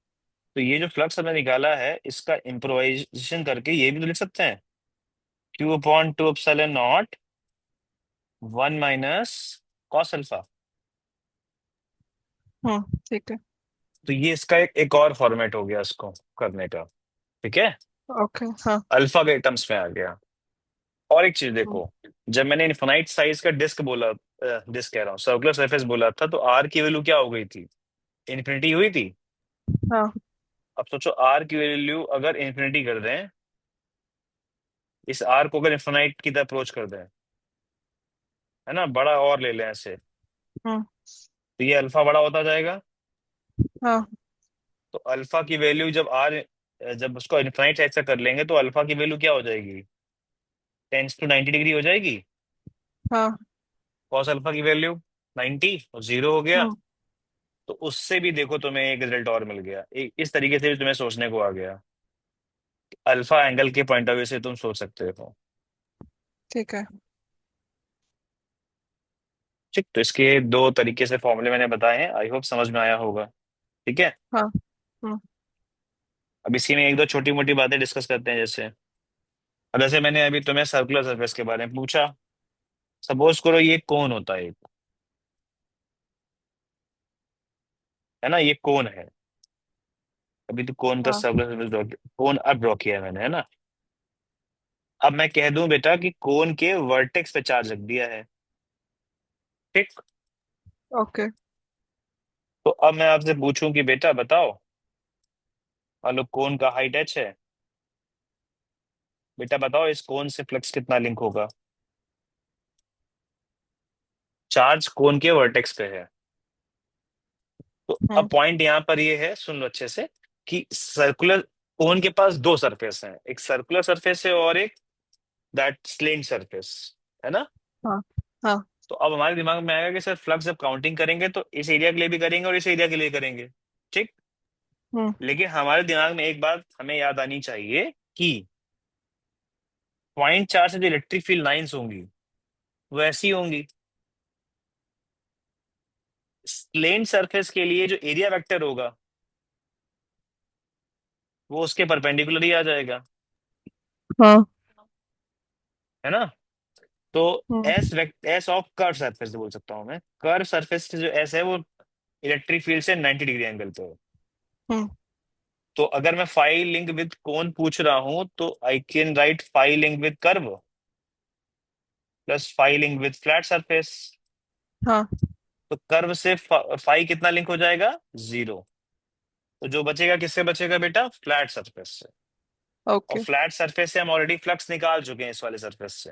तो ये जो फ्लक्स हमने निकाला है, इसका इम्प्रोवाइजेशन करके ये भी तो लिख सकते हैं, Q/2 epsilon not one minus cos alpha. ठीक है। तो ये इसका एक और फॉर्मेट हो गया इसको करने का। ठीक है। ओके। हाँ। अल्फा के टर्म्स में आ गया। और एक चीज हम्म, देखो, जब मैंने इनफिनाइट साइज का डिस्क बोला, डिस्क कह रहा हूँ, सर्कुलर सरफेस बोला था, तो आर की वैल्यू क्या हो गई थी? इन्फिनिटी हुई थी। हाँ। अब सोचो आर की वैल्यू अगर इन्फिनिटी कर दें, इस आर को अगर इन्फिनाइट की तरफ अप्रोच कर दें, है ना, बड़ा और ले लें ऐसे, हम्म, तो ये अल्फा बड़ा होता जाएगा। हाँ। तो अल्फा की वैल्यू जब आर, जब उसको इन्फिनाइट साइज से कर लेंगे तो अल्फा की वैल्यू क्या हो जाएगी? टेंस टू 90 डिग्री हो जाएगी। हाँ। कॉस अल्फा की वैल्यू 90 और जीरो हो गया। हम्म, तो उससे भी देखो तुम्हें एक रिजल्ट और मिल गया, इस तरीके से भी तुम्हें सोचने को आ गया। अल्फा एंगल के पॉइंट ऑफ व्यू से तुम सोच सकते हो। ठीक है। ठीक, तो इसके दो तरीके से फॉर्मूले मैंने बताए हैं, आई होप समझ में आया होगा। ठीक है। हाँ। हम्म, अब इसी में एक दो छोटी मोटी बातें डिस्कस करते हैं। जैसे, अब जैसे मैंने अभी तुम्हें सर्कुलर सरफेस के बारे में पूछा, सपोज करो ये कौन होता है एक, है ना, ये कौन है। अभी तो कौन का हाँ। सर्कुलर सरफेस ड्रॉ, कौन अब ड्रॉ किया है मैंने, है ना। अब मैं कह दूं बेटा कि कौन के वर्टेक्स पे चार्ज रख दिया है। ठीक। ओके। तो अब मैं आपसे पूछूं कि बेटा बताओ, मान लो कौन का हाइट h है, बेटा बताओ इस कौन से फ्लक्स कितना लिंक होगा? चार्ज कौन के वर्टेक्स पे है। तो अब हम्म, पॉइंट यहाँ पर ये है, सुन लो अच्छे से, कि सर्कुलर कोन के पास दो सरफेस हैं, एक सर्कुलर सरफेस है और एक दैट स्लेंट सरफेस, है ना। हाँ। हाँ। तो अब हमारे दिमाग में आएगा कि सर फ्लक्स जब काउंटिंग करेंगे तो इस एरिया के लिए भी करेंगे और इस एरिया के लिए करेंगे। ठीक। हम्म, लेकिन हमारे दिमाग में एक बात हमें याद आनी चाहिए कि पॉइंट चार से जो इलेक्ट्रिक फील्ड लाइंस होंगी वो ऐसी होंगी। स्लेंट सरफेस के लिए जो एरिया वेक्टर होगा वो उसके परपेंडिकुलर ही आ जाएगा, हाँ। है ना। तो हम्म, एस ऑफ कर्व सरफेस बोल सकता हूँ मैं, कर्व सरफेस जो एस है वो इलेक्ट्रिक फील्ड से 90 डिग्री एंगल पे है। हम्म, तो अगर मैं फाई लिंक विद कोन पूछ रहा हूँ तो I can write phi link with curve plus phi link with flat surface. हाँ। तो कर्व से फाई कितना लिंक हो जाएगा? जीरो। तो जो बचेगा किससे बचेगा बेटा? फ्लैट सरफेस से। और ओके। फ्लैट सरफेस से हम ऑलरेडी फ्लक्स निकाल चुके हैं इस वाले सरफेस से।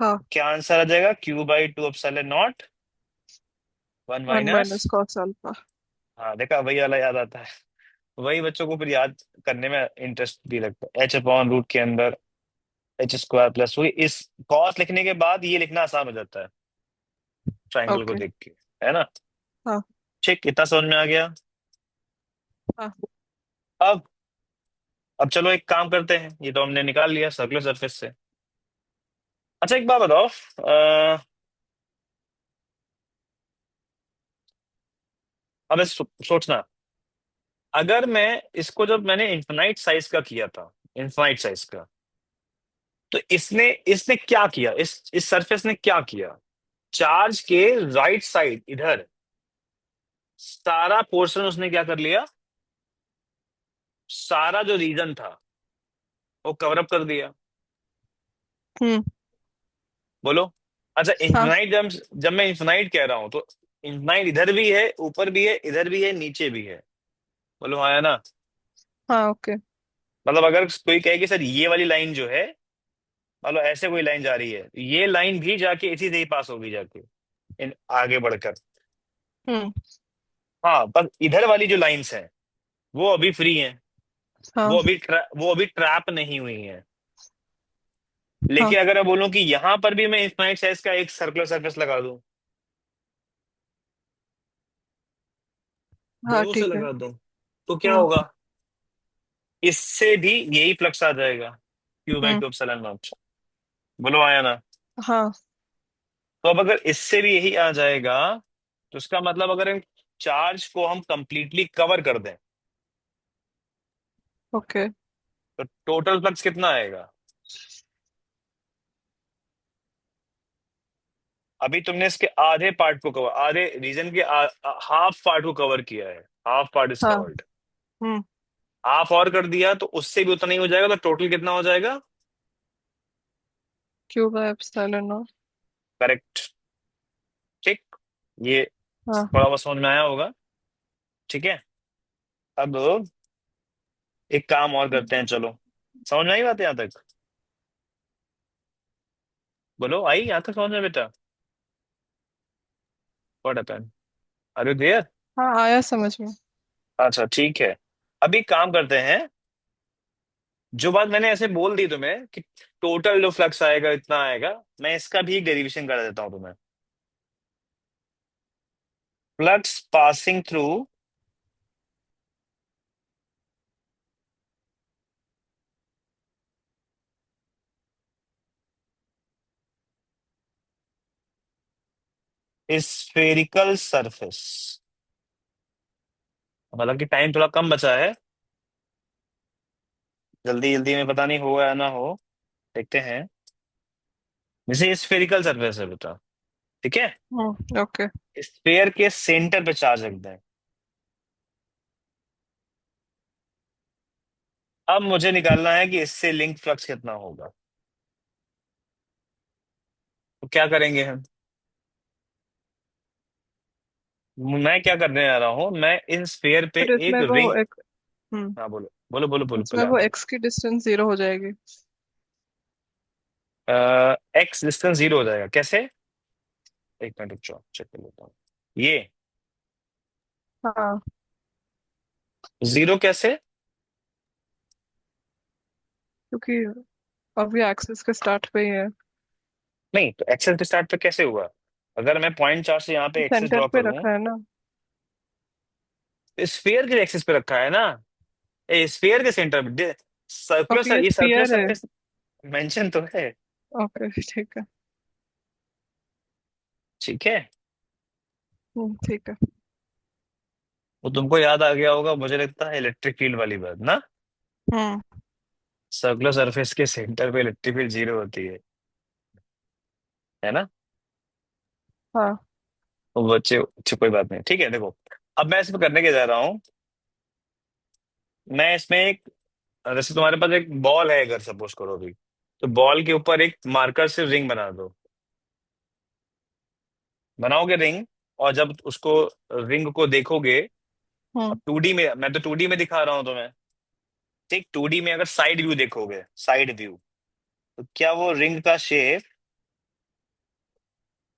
हाँ। क्या आंसर आ जाएगा? Q by two epsilon not one one minus. Minus cos alpha. हाँ देखा, वही वाला याद आता है। वही बच्चों को फिर याद करने में इंटरेस्ट भी लगता है। एच अपॉन रूट के अंदर एच स्क्वायर प्लस, वही इस कॉस लिखने के बाद ये लिखना आसान हो जाता है ट्राइंगल को ओके। देख के, है ना। हाँ। ठीक, कितना समझ में आ गया? हाँ। अब अब चलो एक काम करते हैं, ये तो हमने निकाल लिया सर्कुलर सरफेस से। अच्छा एक बात बताओ, अब सोचना, अगर मैं इसको, जब मैंने इन्फिनाइट साइज का किया था, इन्फिनाइट साइज का, तो इसने इसने क्या किया, इस सरफेस ने क्या किया? चार्ज के राइट साइड इधर सारा पोर्शन उसने क्या कर लिया, सारा जो रीजन था वो कवर अप कर दिया। हम्म। बोलो। अच्छा हाँ। इन्फिनाइट, जब मैं इन्फिनाइट कह रहा हूं तो इन्फिनाइट इधर भी है, ऊपर भी है, इधर भी है, नीचे भी है। बोलो आया ना। हाँ। ओके। मतलब अगर कोई कहे कि सर ये वाली लाइन जो है, मतलब ऐसे कोई लाइन जा रही है, ये लाइन भी जाके इसी से ही पास होगी जाके, इन आगे बढ़कर। हम्म। हाँ, बस इधर वाली जो लाइंस हैं वो अभी फ्री हैं, हाँ। वो अभी ट्रैप नहीं हुई हैं। हाँ। लेकिन अगर मैं बोलूं कि यहां पर भी मैं इन्फाइनाइट साइज का एक सर्कुलर सरफेस लगा दूं, हाँ। दोनों से ठीक है। लगा दूं, तो क्या हम्म। होगा? इससे भी यही फ्लक्स आ जाएगा, q by hmm. To epsilon nought. बोलो आया ना। हाँ। तो अब अगर इससे भी यही आ जाएगा, तो इसका मतलब अगर हम चार्ज को हम कंप्लीटली कवर कर दें ओके। तो टोटल फ्लक्स कितना आएगा? अभी तुमने इसके आधे पार्ट को कवर, आधे रीजन के हाफ पार्ट को कवर किया है, हाफ पार्ट इज हाँ। कवर्ड। हम्म। हाफ और कर दिया तो उससे भी उतना ही हो जाएगा, तो टोटल कितना हो जाएगा? Q by epsilon not. Correct. ठीक। ये हाँ। थोड़ा बहुत समझ में आया होगा। ठीक है। अब एक काम और करते हैं, चलो। समझ में आई बात यहाँ तक? बोलो, आई यहाँ तक समझ में बेटा? What happened? Are you there? हाँ, आया समझ में। अच्छा ठीक है। अभी काम करते हैं। जो बात मैंने ऐसे बोल दी तुम्हें कि टोटल जो फ्लक्स आएगा इतना आएगा, मैं इसका भी एक डेरिवेशन करा देता हूँ तुम्हें। Flux passing through spherical surface. हालांकि टाइम थोड़ा कम बचा है, जल्दी जल्दी में पता नहीं हो या ना हो, देखते हैं। जैसे स्फेरिकल सरफेस है बेटा, ठीक है। ओके। स्फेयर के सेंटर पे चार्ज रखते हैं। अब मुझे निकालना है कि इससे लिंक फ्लक्स कितना होगा। तो क्या करेंगे हम? मैं क्या करने आ रहा हूं, मैं इन स्फेयर पे फिर एक इसमें वो रिंग। एक। हम्म। हाँ बोलो बोलो बोलो बोलो, इसमें पहले वो आप बोलो। एक्स की डिस्टेंस जीरो हो जाएगी। एक्स डिस्टेंस जीरो हो जाएगा कैसे? एक मिनट रुक जाओ, चेक कर लेता हूँ। ये हाँ, जीरो कैसे? क्योंकि अभी एक्सिस के स्टार्ट पे ही है। नहीं तो एक्सेस के स्टार्ट पे कैसे हुआ? अगर मैं पॉइंट चार से यहाँ पे एक्सेस सेंटर ड्रॉ पे करूँ, रखा है ना। तो स्फीयर के एक्सिस पे रखा है ना। ए स्फीयर के सेंटर पे सर्कुलर ओके, सर, ये ये सर्कुलर स्फीयर है। सरफेस मेंशन तो है। ओके, ठीक है। ठीक है। ठीक है। वो तुमको याद आ गया होगा, मुझे लगता है इलेक्ट्रिक फील्ड वाली बात ना। हम्म। सर्कुलर सरफेस के सेंटर पे इलेक्ट्रिक फील्ड जीरो होती है ना। हाँ। वो बच्चे अच्छी कोई बात नहीं, ठीक है। देखो, अब मैं इसमें करने के जा रहा हूँ। मैं इसमें एक, जैसे तुम्हारे पास एक बॉल है अगर सपोज करो अभी, तो बॉल के ऊपर एक मार्कर से रिंग बना दो। बनाओगे रिंग, और जब उसको, रिंग को देखोगे, अब हम्म। 2D में, मैं तो 2D में दिखा रहा हूँ तुम्हें। ठीक, 2D में अगर साइड व्यू देखोगे, साइड व्यू, तो क्या वो रिंग का शेप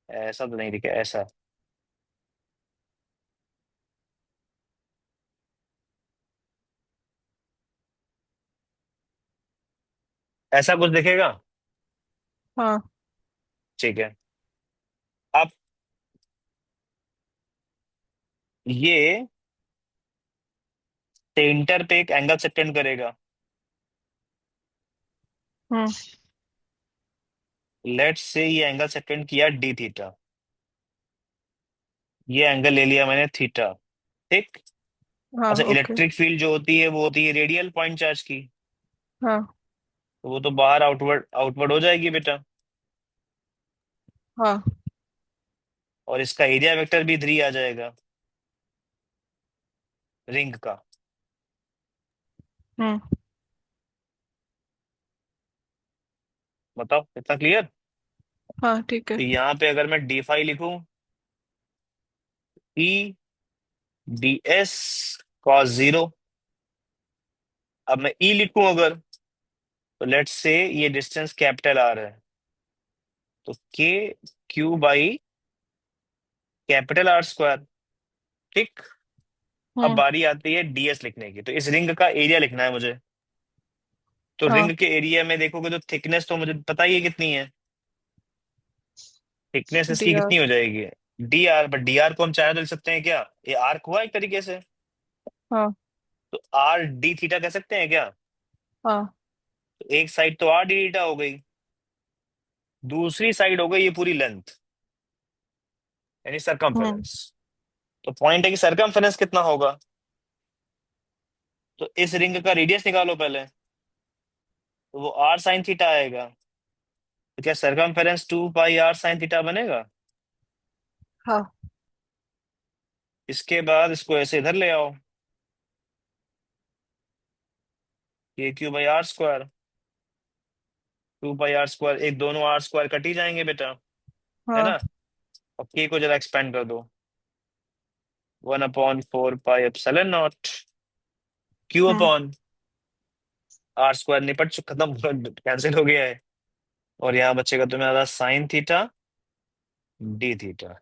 ऐसा तो नहीं दिखा, ऐसा? ऐसा कुछ दिखेगा? हाँ। ठीक है। अब ये सेंटर पे एक एंगल सेटेंड करेगा। हम्म। लेट्स से ये एंगल सेटेंड किया डी थीटा। ये एंगल ले लिया मैंने थीटा। ठीक। हाँ। अच्छा, ओके। इलेक्ट्रिक फील्ड जो होती है वो होती है रेडियल पॉइंट चार्ज की, हाँ। तो वो तो बाहर आउटवर्ड आउटवर्ड हो जाएगी बेटा। हाँ। और इसका एरिया वेक्टर भी 3 आ जाएगा, रिंग का। हम्म। बताओ इतना क्लियर? हाँ, ठीक है। तो यहाँ पे अगर मैं डी फाई लिखूं, E D S cos zero. अब मैं ई लिखूं अगर, तो लेट्स से ये डिस्टेंस कैपिटल आर है, तो के Q by capital R square. ठीक। अब हम्म। बारी आती है डीएस लिखने की, तो इस रिंग का एरिया लिखना है मुझे। तो हाँ। रिंग के एरिया में देखोगे तो थिकनेस तो मुझे पता ही है कितनी है। थिकनेस डी इसकी आर। कितनी हो जाएगी? D R, but D R को हम चाहे तो लिख सकते हैं क्या? ये आर्क हुआ एक तरीके से, हाँ। तो आर डी थीटा कह सकते हैं क्या? हाँ। तो एक साइड तो आर डी थीटा हो गई, दूसरी साइड हो गई ये पूरी लेंथ, यानी हम्म। सरकमफेरेंस। तो पॉइंट है कि सरकमफेरेंस कितना होगा। तो इस रिंग का रेडियस निकालो पहले, तो वो आर साइन थीटा आएगा। तो क्या circumference 2 pi r sine theta बनेगा? हाँ। इसके बाद इसको ऐसे इधर ले आओ, k³ r², 2πr², एक दोनों r² कट ही जाएंगे बेटा, है हाँ। ना। और k को जरा एक्सपेंड कर दो, 1/4πε0, क्यू हम्म। अपॉन r², खत्म, कैंसिल हो गया है। और यहाँ बचेगा तुम्हारा sin θ d θ,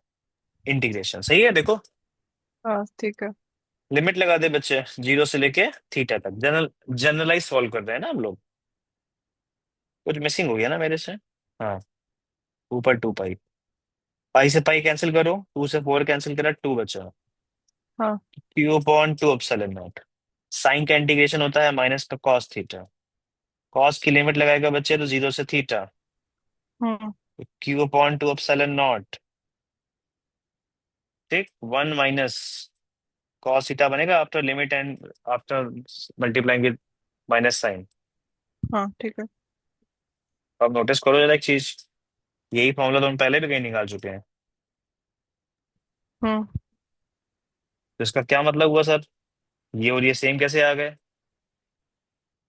इंटीग्रेशन सही है देखो। हाँ ठीक है। लिमिट लगा दे बच्चे, 0 से लेके थीटा तक, जनरलाइज सॉल्व कर रहे हैं ना हम लोग। कुछ मिसिंग हो गया ना मेरे से। हाँ, ऊपर 2π, पाई से पाई कैंसिल करो, 2 से 4 कैंसिल करा, 2 बचा, हाँ। q/2ε0। साइन का इंटीग्रेशन होता है माइनस का cos θ, कॉस की लिमिट लगाएगा बच्चे तो 0 से थीटा, हम्म। q/2ε0, ठीक, 1 माइनस cos θ बनेगा after limit and after multiplying with minus sine. हाँ ठीक है। अब नोटिस करो जरा एक चीज, यही फॉर्मूला तो हम पहले भी कहीं निकाल चुके हैं। हम्म। तो इसका क्या मतलब हुआ सर, ये और ये सेम कैसे आ गए,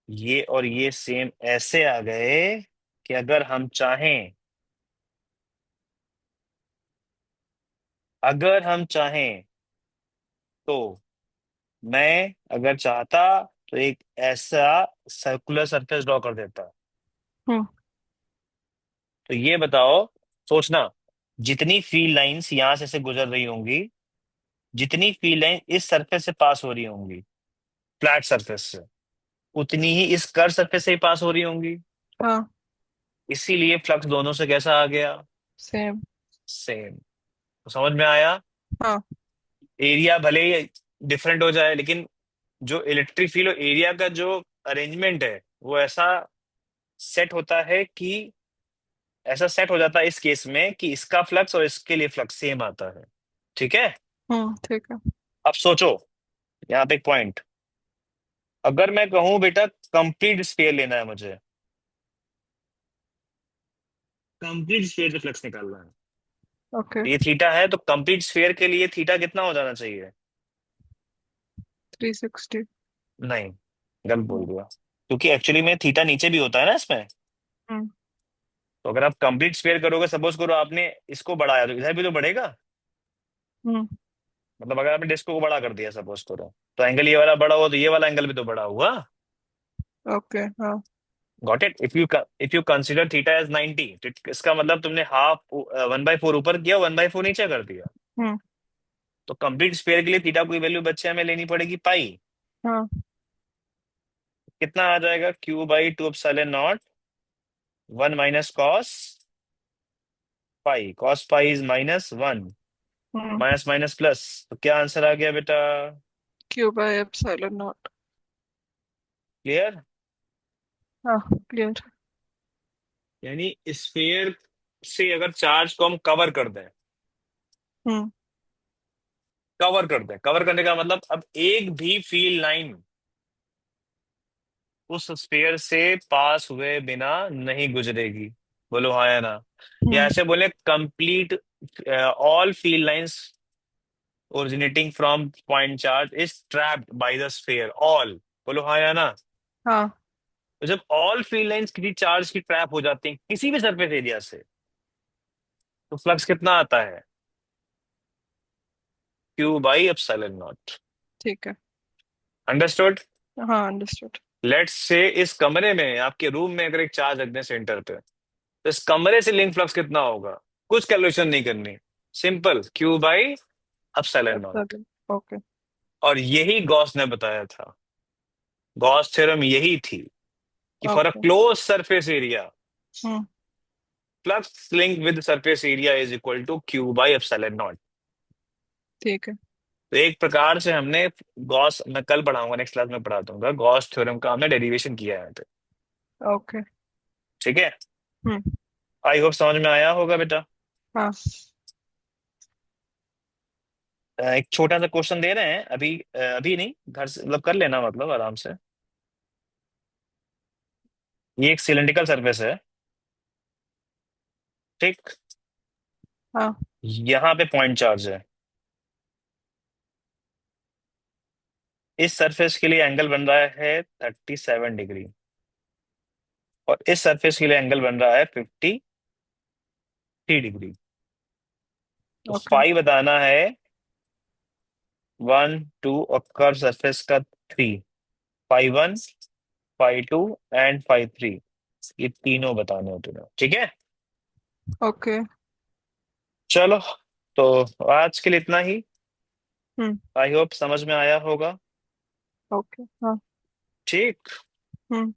ये और ये सेम ऐसे आ गए कि अगर हम चाहें, अगर हम चाहें तो मैं अगर चाहता तो एक ऐसा सर्कुलर सरफेस ड्रॉ कर देता। हम्म। तो ये बताओ, सोचना, जितनी फील्ड लाइंस यहां से गुजर रही होंगी, जितनी फील्ड लाइन इस सरफेस से पास हो रही होंगी, फ्लैट सरफेस से, उतनी ही इस कर्व सरफेस से ही पास हो रही होंगी। हाँ। इसीलिए फ्लक्स दोनों से कैसा आ गया, सेम। सेम। तो समझ में आया, हाँ। एरिया भले ही डिफरेंट हो जाए, लेकिन जो इलेक्ट्रिक फील्ड और एरिया का जो अरेंजमेंट है वो ऐसा सेट होता है कि, ऐसा सेट हो जाता है इस केस में कि इसका फ्लक्स और इसके लिए फ्लक्स सेम आता है। ठीक है। ठीक है। अब सोचो, यहाँ पे एक पॉइंट, अगर मैं कहूं बेटा कंप्लीट स्फीयर लेना है मुझे, कंप्लीट स्फीयर से फ्लक्स निकालना है, ओके। तो ये थीटा है, तो कंप्लीट स्फीयर के लिए थीटा कितना हो जाना चाहिए। 360। नहीं, गलत बोल दिया, क्योंकि एक्चुअली में थीटा नीचे भी होता है ना इसमें। हम्म। तो अगर आप कंप्लीट स्फीयर करोगे, सपोज करो आपने इसको बढ़ाया तो इधर भी तो बढ़ेगा। हम्म। मतलब अगर आपने डिस्क को बड़ा कर दिया सपोज करो, तो एंगल ये वाला बड़ा हुआ तो ये वाला एंगल भी तो बड़ा हुआ। ओके। हाँ। Got it. If you consider theta as 90, तो इसका मतलब तुमने हाफ 1/4 ऊपर किया, 1/4 नीचे कर दिया। हम्म। तो कंप्लीट स्फीयर के लिए थीटा की वैल्यू बच्चे हमें लेनी पड़ेगी पाई। हाँ। कितना आ जाएगा, q/2ε0, 1 - cos pi, cos pi is -1, hmm. Minus minus plus, तो क्या आंसर आ गया बेटा, q/ε0। क्लियर। हाँ क्लियर। यानी स्फीयर से अगर चार्ज को हम कवर कर दें, हम्म। कवर कर दें, कवर करने का मतलब अब एक भी फील्ड लाइन उस स्फीयर से पास हुए बिना नहीं गुजरेगी। बोलो हाँ या ना। या हम्म। ऐसे बोले, complete all field lines originating from point charge is trapped by the sphere, all. बोलो हाँ या ना। हाँ। तो जब ऑल फील्ड लाइंस किसी चार्ज की ट्रैप हो जाती हैं किसी भी सरफेस एरिया से, तो फ्लक्स कितना आता है, q/ε0। ठीक है। अंडरस्टूड। हाँ अंडरस्टूड। लेट्स से इस कमरे में, आपके रूम में अगर एक चार्ज रख दें सेंटर पे, तो इस कमरे से लिंक फ्लक्स कितना होगा, कुछ कैलकुलेशन नहीं करनी, सिंपल q/ε0। ओके। और यही गॉस ने बताया था, गॉस थ्योरम यही थी कि for a okay. Close surface area, hmm. Flux link with surface area is equal to q/ε0। ठीक है। तो एक प्रकार से हमने गॉस, मैं कल पढ़ाऊंगा, नेक्स्ट क्लास में पढ़ा दूंगा, गॉस थ्योरम का हमने डेरिवेशन किया है यहाँ पे। ओके। ठीक है। हम्म। आई होप समझ में आया होगा बेटा। हाँ। एक छोटा सा क्वेश्चन दे रहे हैं अभी, अभी नहीं, घर से मतलब कर लेना, मतलब आराम से। ये एक सिलेंड्रिकल सरफेस है, ठीक, हाँ। यहाँ पे पॉइंट चार्ज है। इस सरफेस के लिए एंगल बन रहा है 37 डिग्री, और इस सरफेस के लिए एंगल बन रहा है 53 डिग्री। तो ओके। फाइव बताना है, 1 2 और कर्व सरफेस का 3, 5 1 5 2 एंड 5 3, ये तीनों बताने होते हैं, ठीक है। ओके। चलो, तो आज के लिए इतना ही। हम्म। आई होप समझ में आया होगा। ओके। हाँ। ठीक। हम्म।